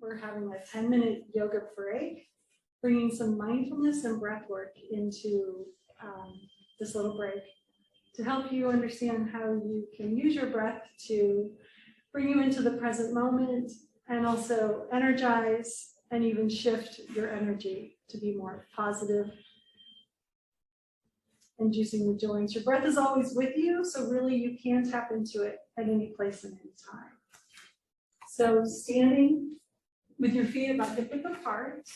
we're having a 10-minute yoga break, bringing some mindfulness and breath work into this little break to help you understand how you can use your breath to bring you into the present moment and also energize and even shift your energy to be more positive and juicing with joints. Your breath is always with you, so really you can tap into it at any place and any time. So standing with your feet about hip width apart,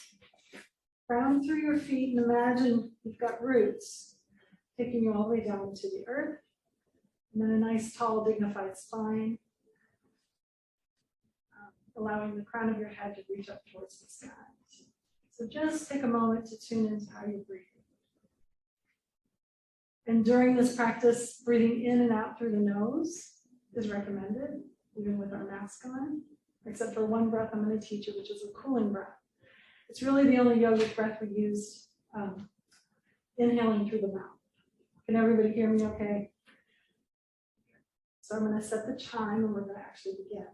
ground through your feet and imagine you've got roots taking you all the way down to the earth, and then a nice tall dignified spine, allowing the crown of your head to reach up towards the sky. So just take a moment to tune into how you're breathing. And during this practice, breathing in and out through the nose is recommended, even with our mask on, except for one breath I'm going to teach you, which is a cooling breath. It's really the only yogic breath we use, inhaling through the mouth. Can everybody hear me okay? So I'm going to set the chime and we're going to actually begin.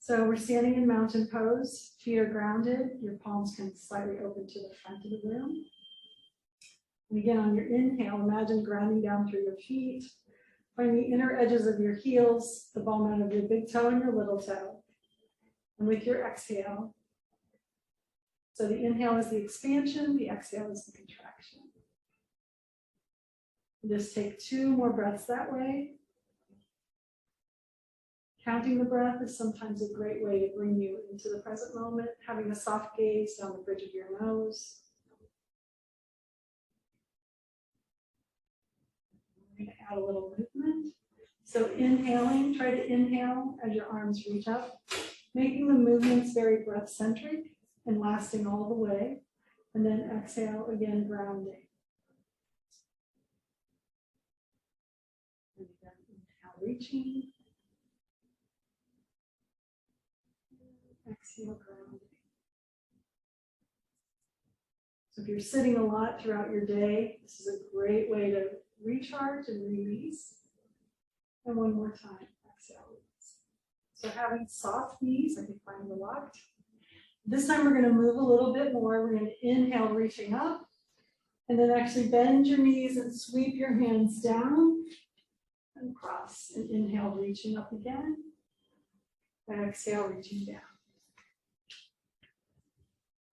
So we're standing in mountain pose, feet are grounded, your palms can slightly open to the front of the room. And again, on your inhale, imagine grounding down through your feet, find the inner edges of your heels, the ball mount of your big toe and your little toe. And with your exhale, so the inhale is the expansion, the exhale is the contraction. And just take 2 more breaths that way. Counting the breath is sometimes a great way to bring you into the present moment, having a soft gaze down the bridge of your nose. We're going to add a little movement. So inhaling, try to inhale as your arms reach up, making the movements very breath-centric and lasting all the way. And then exhale, again, grounding. And then inhale, reaching. Exhale, grounding. So if you're sitting a lot throughout your day, this is a great way to recharge and release. And one more time, exhale, release. So having soft knees, I can find locked. This time we're going to move a little bit more. We're going to inhale, reaching up, and then actually bend your knees and sweep your hands down and cross. And inhale, reaching up again. And exhale, reaching down.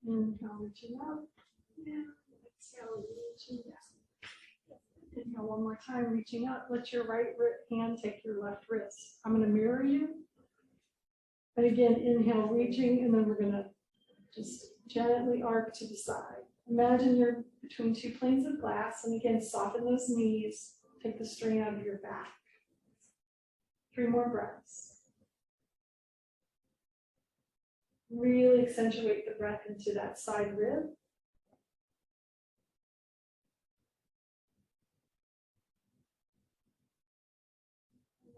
Inhale, reaching up, and exhale, reaching down. Inhale one more time, reaching up. Let your right hand take your left wrist. I'm going to mirror you. And again, inhale, reaching, and then we're going to just gently arc to the side. Imagine you're between 2 planes of glass, and again, soften those knees. Take the strain out of your back. 3 more breaths. Really accentuate the breath into that side rib.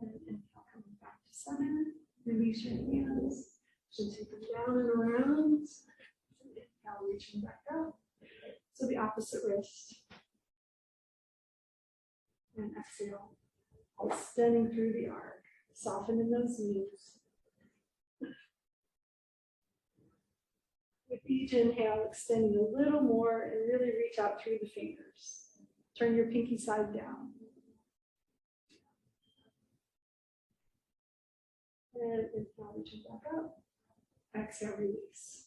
And then inhale, coming back to center. Release your hands. Should take them down and around. Inhale, reaching back up. So the opposite wrist. And exhale, extending through the arc. Soften in those knees. With each inhale, extending a little more and really reach out through the fingers. Turn your pinky side down. And inhale, reaching back up. Exhale, release.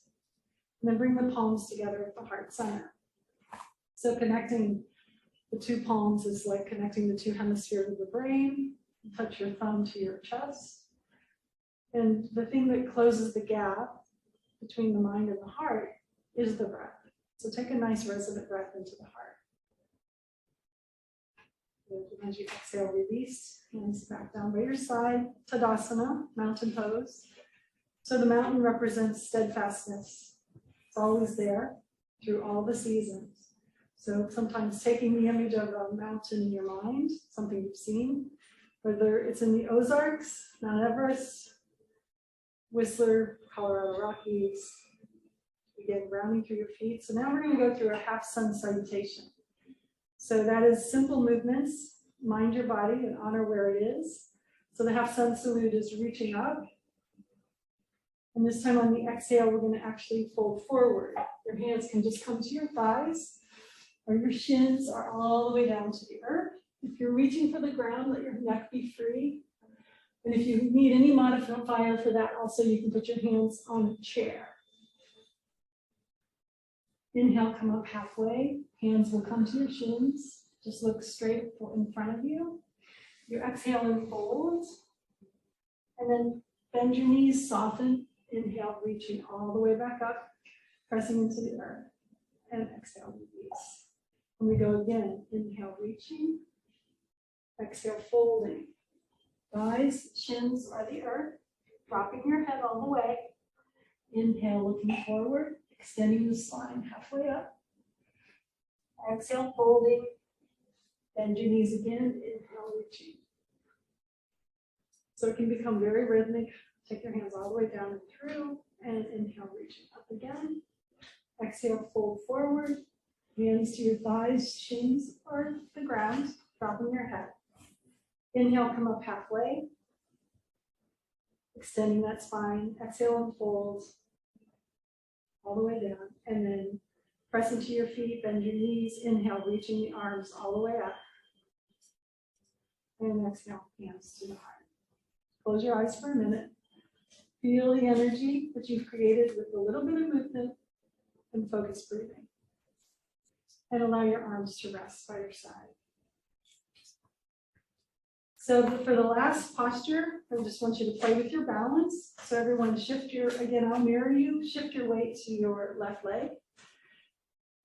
And then bring the palms together at the heart center. So connecting the 2 palms is like connecting the 2 hemispheres of the brain. Touch your thumb to your chest. And the thing that closes the gap between the mind and the heart is the breath. So take a nice resonant breath into the heart. And as you exhale, release, hands back down by your side. Tadasana, mountain pose. So the mountain represents steadfastness. It's always there through all the seasons. So sometimes taking the image of a mountain in your mind, something you've seen, whether it's in the Ozarks, Mount Everest, Whistler, Colorado Rockies. Again, grounding through your feet. So now we're going to go through a half sun salutation. So that is simple movements mind your body and honor where it is. So the half sun salute is reaching up. And this time on the exhale, we're going to actually fold forward. Your hands can just come to your thighs, or your shins are all the way down to the earth. If you're reaching for the ground, let your neck be free. And if you need any modifier for that, also you can put your hands on a chair. Inhale, come up halfway. Hands will come to your shins. Just look straight in front of you. You exhale and fold. And then bend your knees, soften. Inhale, reaching all the way back up, pressing into the earth. And exhale, release. And we go again. Inhale, reaching. Exhale, folding. Thighs, shins are the earth. Dropping your head all the way. Inhale, looking forward. Extending the spine halfway up. Exhale, folding. Bend your knees again. Inhale, reaching. So it can become very rhythmic. Take your hands all the way down and through. And inhale, reaching up again. Exhale, fold forward. Hands to your thighs, shins are the ground. Dropping your head. Inhale, come up halfway. Extending that spine. Exhale and fold. All the way down, and then press into your feet, bend your knees, inhale, reaching the arms all the way up, and exhale, hands to the heart. Close your eyes for a minute. Feel the energy that you've created with a little bit of movement and focus breathing. And allow your arms to rest by your side. So for the last posture, I just want you to play with your balance. So everyone shift your, again, I'll mirror you, shift your weight to your left leg.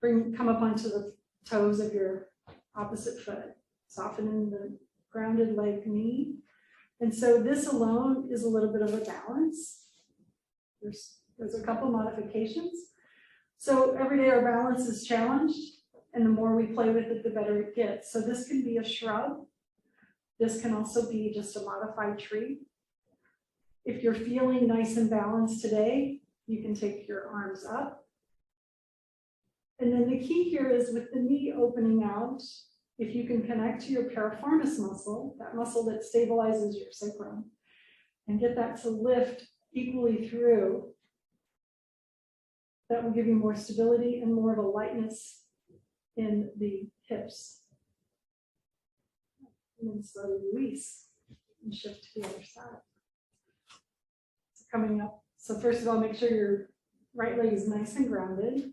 Come up onto the toes of your opposite foot. Softening the grounded leg knee. And so this alone is a little bit of a balance. There's a couple modifications. So every day our balance is challenged, and the more we play with it, the better it gets. So this can be a shrub. This can also be just a modified tree. If you're feeling nice and balanced today, you can take your arms up. And then the key here is with the knee opening out, if you can connect to your piriformis muscle, that muscle that stabilizes your sacrum, and get that to lift equally through, that will give you more stability and more of a lightness in the hips. And then slowly release and shift to the other side. So coming up. So first of all, make sure your right leg is nice and grounded.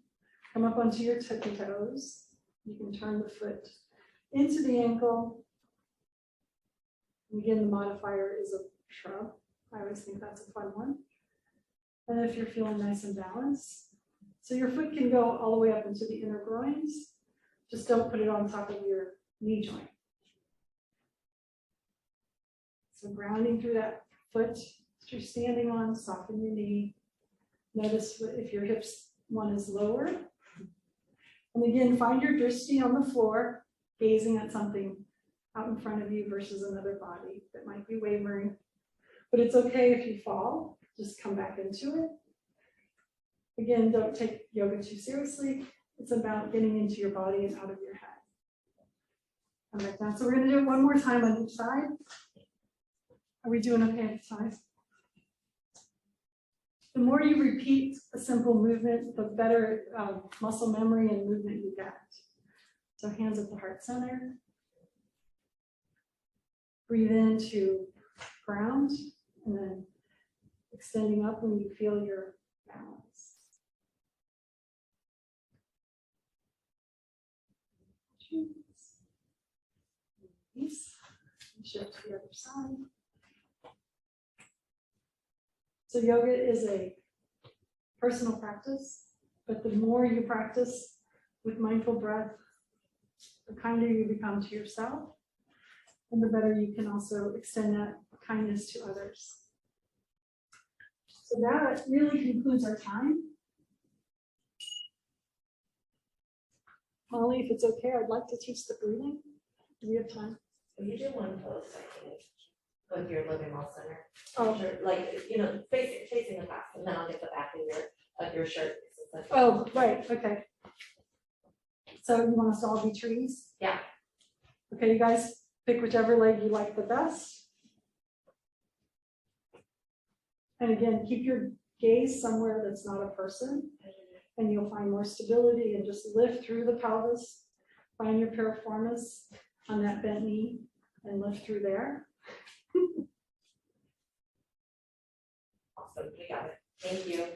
Come up onto your tippy toes. You can turn the foot into the ankle. And again, the modifier is a shrub. I always think that's a fun one. And if you're feeling nice and balanced, so your foot can go all the way up into the inner groins. Just don't put it on top of your knee joint. So grounding through that foot that you're standing on, soften your knee. Notice if your hips one is lower. And again, find your drishti on the floor, gazing at something out in front of you versus another body that might be wavering. But it's okay if you fall, just come back into it. Again, don't take yoga too seriously. It's about getting into your body and out of your head. Come back down. So we're going to do it one more time on each side. Are we doing okay at the time? The more you repeat a simple movement, the better muscle memory and movement you get. So hands at the heart center. Breathe in to ground, and then extending up when you feel your balance. Release. Shift to the other side. So yoga is a personal practice, but the more you practice with mindful breath, the kinder you become to yourself, and the better you can also extend that kindness to others. So that really concludes our time. Molly, if it's okay, I'd like to teach the breathing. Do we have time? You do one pose, I think, with your living well center. Oh, Sure, like, you know, facing the back, and then I'll get the back of your shirt. oh, right, okay. So you want us to all be trees? Yeah. Okay, you guys, Pick whichever leg you like the best. And again, keep your gaze somewhere that's not a person, and you'll find more stability, and just lift through the pelvis. Find your piriformis on that bent knee and lift through there. Awesome, we got it. Thank you.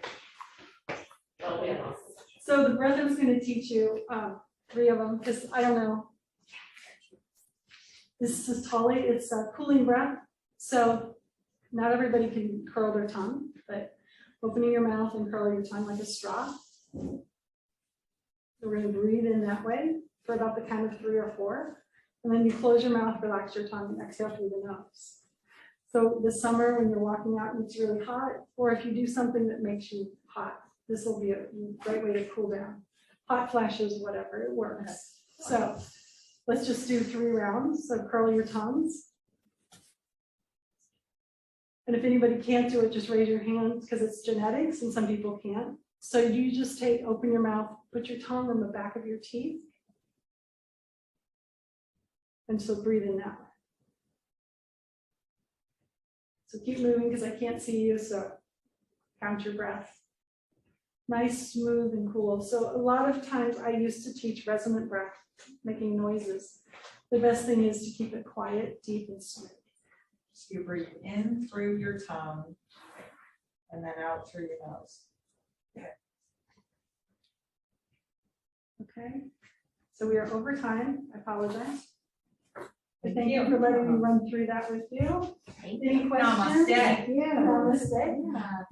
Oh, yeah, awesome. So the breath I was going to teach you, 3 of them, because I don't know. This is Tolly, it's a cooling breath. So not everybody can curl their tongue, but opening your mouth and curling your tongue like a straw. So we're going to breathe in that way for about the count of 3 or 4. And then you close your mouth, relax your tongue, and exhale through the nose. So this summer, when you're walking out and it's really hot, or if you do something that makes you hot, this will be a great way to cool down. Hot flashes, whatever, it works. So let's just do 3 rounds. So curl your tongues. And if anybody can't do it, just raise your hand because it's genetics and some people can't. So you just open your mouth, put your tongue on the back of your teeth. And so breathe in that way. So keep moving because I can't see you, so count your breath. Nice, smooth, and cool. So a lot of times I used to teach resonant breath, making noises. The best thing is to keep it quiet, deep, and smooth. So you breathe in through your tongue and then out through your nose. Okay, so we are over time. I apologize. Thank Thank you you. for letting me run through that with you. Thank Any questions? Namaste. Yeah, namaste. Yeah.